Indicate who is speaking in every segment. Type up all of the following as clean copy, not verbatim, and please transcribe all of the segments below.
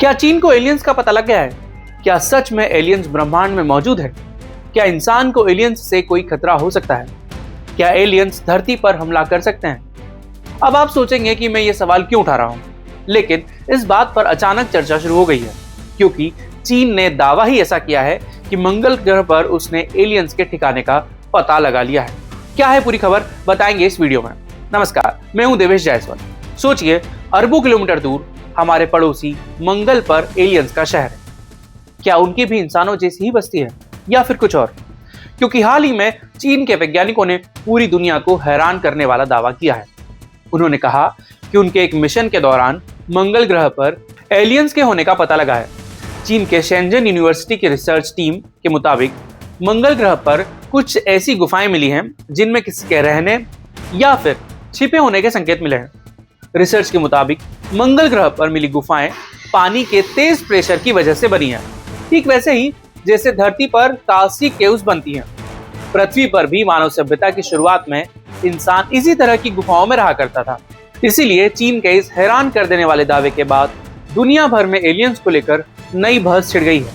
Speaker 1: क्या चीन को एलियंस का पता लग गया है? क्या सच में एलियंस ब्रह्मांड में मौजूद है? क्या इंसान को एलियंस से कोई खतरा हो सकता है? क्या एलियंस धरती पर हमला कर सकते हैं? अब आप सोचेंगे कि मैं ये सवाल क्यों उठा रहा हूं, लेकिन इस बात पर अचानक चर्चा शुरू हो गई है क्योंकि चीन ने दावा ही ऐसा किया है कि मंगल ग्रह पर उसने एलियंस के ठिकाने का पता लगा लिया है। क्या है पूरी खबर, बताएंगे इस वीडियो में। नमस्कार, मैं हूं देवेश जायसवाल। सोचिए, अरबों किलोमीटर दूर हमारे पड़ोसी मंगल पर एलियंस का शहर है। क्या उनकी भी इंसानों जैसी ही बस्ती है या फिर कुछ और? क्योंकि हाल ही में चीन के वैज्ञानिकों ने पूरी दुनिया को हैरान करने वाला दावा किया है। उन्होंने कहा कि उनके एक मिशन के दौरान मंगल ग्रह पर एलियंस के होने का पता लगा है। चीन के शेंजन यूनिवर्सिटी की रिसर्च टीम के मुताबिक मंगल ग्रह पर कुछ ऐसी गुफाएं मिली हैं जिनमें किसी के रहने या फिर छिपे होने के संकेत मिले हैं। रिसर्च के मुताबिक मंगल ग्रह पर मिली गुफाएं पानी के तेज प्रेशर की वजह से बनी हैं, ठीक वैसे ही जैसे धरती पर काल्सिक केव्स बनती हैं। पृथ्वी पर भी मानव सभ्यता की शुरुआत में इंसान इसी तरह की गुफाओं में रहा करता था। इसीलिए चीन के इस हैरान कर देने वाले दावे के बाद दुनिया भर में एलियंस को लेकर नई बहस छिड़ गई है।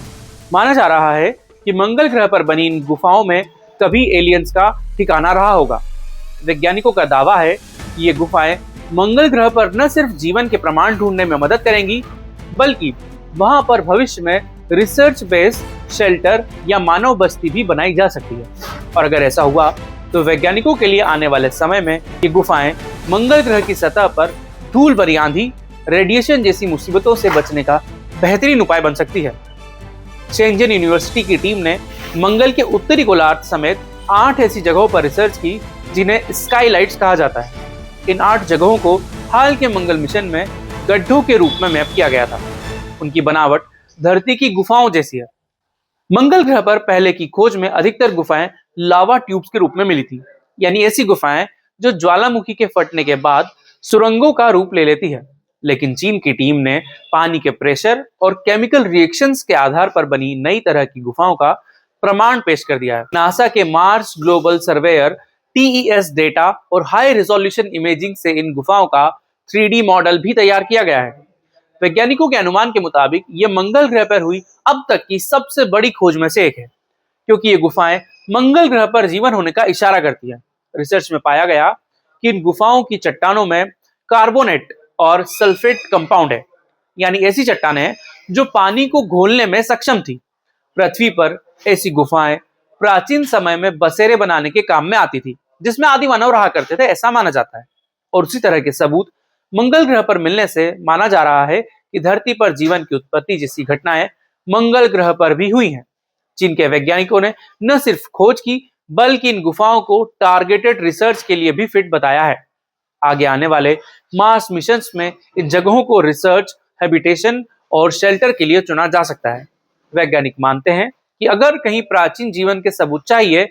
Speaker 1: माना जा रहा है कि मंगल ग्रह पर बनी इन गुफाओं में कभी एलियंस का ठिकाना रहा होगा। वैज्ञानिकों का दावा है कि ये गुफाएं मंगल ग्रह पर न सिर्फ जीवन के प्रमाण ढूंढने में मदद करेंगी, बल्कि वहां पर भविष्य में रिसर्च बेस शेल्टर या मानव बस्ती भी बनाई जा सकती है। और अगर ऐसा हुआ तो वैज्ञानिकों के लिए आने वाले समय में ये गुफाएं मंगल ग्रह की सतह पर धूल भरी आंधी, रेडिएशन जैसी मुसीबतों से बचने का बेहतरीन उपाय बन सकती है। शेंजन यूनिवर्सिटी की टीम ने मंगल के उत्तरी गोलार्ध समेत 8 ऐसी जगहों पर रिसर्च की जिन्हें स्काईलाइट्स कहा जाता है। इन 8 जगहों को हाल के मंगल मिशन में गड्ढों के रूप में मैप किया गया था। उनकी बनावट धरती की गुफाओं जैसी है। मंगल ग्रह पर पहले की खोज में अधिकतर गुफाएं लावा ट्यूब्स के रूप में मिली थी, यानी ऐसी गुफाएं जो ज्वालामुखी के फटने के बाद सुरंगों का रूप ले लेती है। लेकिन चीन की टीम ने पानी के प्रेशर और केमिकल रिएक्शंस के आधार पर बनी नई तरह की गुफाओं का प्रमाण पेश कर दिया है। नासा के Mars global surveyor TES data और हाई रिजोल्यूशन इमेजिंग से इन गुफाओं का 3D मॉडल भी तैयार किया गया है। वैज्ञानिकों के अनुमान के मुताबिक ये मंगल ग्रह पर हुई अब तक की सबसे बड़ी खोज में से एक है, क्योंकि ये गुफाएं मंगल ग्रह पर जीवन होने का इशारा करती हैं। रिसर्च में पाया गया कि इन गुफाओं की चट्टानों में कार्बोनेट और सल्फेट कंपाउंड है, यानी ऐसी चट्टानें हैं जो पानी को घोलने में सक्षम थी। पृथ्वी पर ऐसी गुफाएं प्राचीन समय में बसेरे बनाने के काम में आती थी, जिसमें आदि मानव रहा करते थे, ऐसा माना जाता है। और उसी तरह के सबूत मंगल ग्रह पर मिलने से माना जा रहा है कि धरती पर जीवन की उत्पत्ति जैसी घटनाएं मंगल ग्रह पर भी हुई हैं। चीन के वैज्ञानिकों ने न सिर्फ खोज की, बल्कि इन गुफाओं को टारगेटेड रिसर्च के लिए भी फिट बताया है। आगे आने वाले मार्स मिशंस में इन जगहों को रिसर्च, हैबिटेशन और शेल्टर के लिए चुना जा सकता है। वैज्ञानिक मानते हैं कि अगर कहीं प्राचीन जीवन के सबूत चाहिए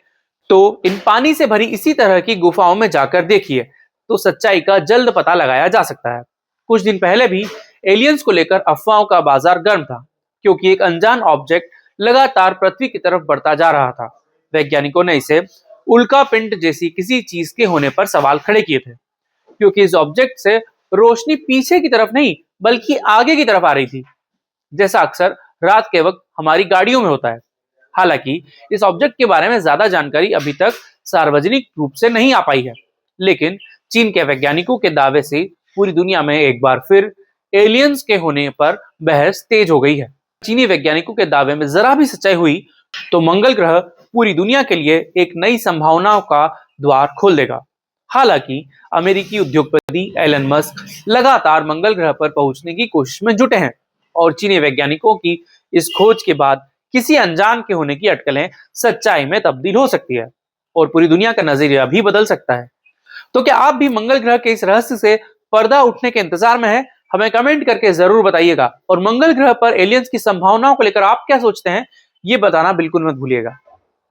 Speaker 1: तो इन पानी से भरी इसी तरह की गुफाओं में जाकर देखिए, तो सच्चाई का जल्द पता लगाया जा सकता है। कुछ दिन पहले भी एलियंस को लेकर अफवाहों का बाजार गर्म था, क्योंकि एक अनजान ऑब्जेक्ट लगातार पृथ्वी की तरफ बढ़ता जा रहा था। वैज्ञानिकों ने इसे उल्का पिंड जैसी किसी चीज के होने पर सवाल खड़े किए थे, क्योंकि इस ऑब्जेक्ट से रोशनी पीछे की तरफ नहीं बल्कि आगे की तरफ आ रही थी, जैसा अक्सर रात के वक्त हमारी गाड़ियों में होता है। हालांकि इस ऑब्जेक्ट के बारे में ज्यादा जानकारी अभी तक सार्वजनिक रूप से नहीं आ पाई है, लेकिन चीन के वैज्ञानिकों के दावे से पूरी दुनिया में एक बार फिर एलियंस के होने पर बहस तेज हो गई है। चीनी वैज्ञानिकों के दावे में जरा भी सच्चाई हुई तो मंगल ग्रह पूरी दुनिया के लिए एक नई संभावनाओं का द्वार खोल देगा। हालांकि अमेरिकी उद्योगपति एलन मस्क लगातार मंगल ग्रह पर पहुंचने की कोशिश में जुटे हैं, और चीनी वैज्ञानिकों की इस खोज के बाद किसी अनजान के होने की अटकलें सच्चाई में तब्दील हो सकती है और पूरी दुनिया का नजरिया भी बदल सकता है। तो क्या आप भी मंगल ग्रह के इस रहस्य से पर्दा उठने के इंतजार में हैं? हमें कमेंट करके जरूर बताइएगा। और मंगल ग्रह पर एलियंस की संभावनाओं को लेकर आप क्या सोचते हैं, ये बताना बिल्कुल मत भूलिएगा।